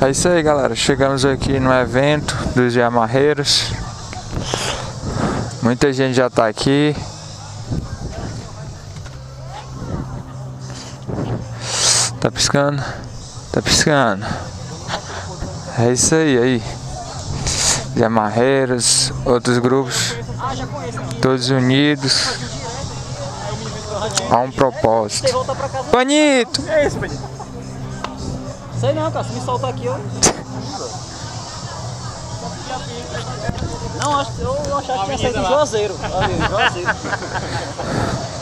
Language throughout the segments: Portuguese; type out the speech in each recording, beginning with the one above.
É isso aí, galera, chegamos aqui no evento dos Yamarreiros. Muita gente já tá aqui. Tá piscando? Tá piscando. É isso aí. Yamarreiros, outros grupos, todos unidos a um propósito. Panito! Que é isso, Panito? Sei não, cara, se me soltar aqui, eu achava que tinha saído do Juazeiro.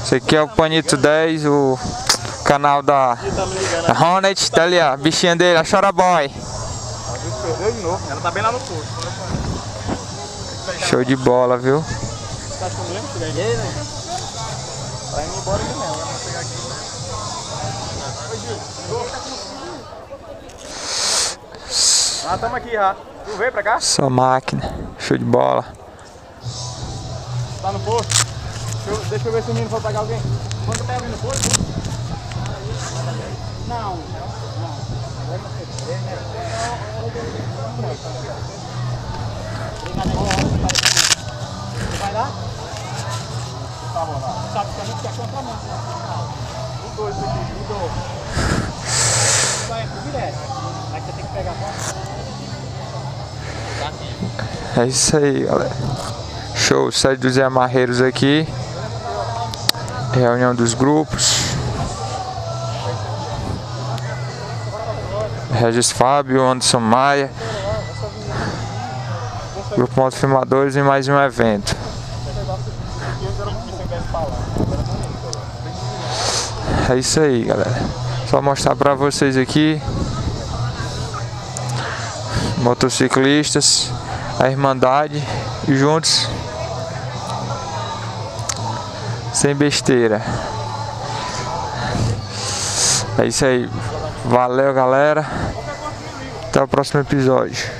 Esse aqui é o Panito 10, o canal da Hornet, tá ali, ó, a bichinha dele, a Chora Boy. Perdeu de novo, ela tá bem lá no posto. Show de bola, viu? Tá achando mesmo que ganhei, né? Vai indo embora de mel, vamos pegar aqui. Oi, Gil, tamo aqui já. Tu veio pra cá? Só máquina, show de bola. Tá no posto? Deixa eu ver se o menino for pegar alguém. Quando pega alguém no posto? Não. Vai lá? Tá bom, lá. Sabe que a gente quer contramão. Os dois aqui, os dois. Vai direto. Aí você tem que pegar a mão. É isso aí, galera. Show, sede dos Yamarreiros aqui. Reunião dos grupos. Regis Fábio, Anderson Maia. Grupo Motofilmadores em mais um evento. É isso aí, galera. Só mostrar pra vocês aqui. Motociclistas, a Irmandade, juntos, sem besteira. É isso aí. Valeu, galera. Até o próximo episódio.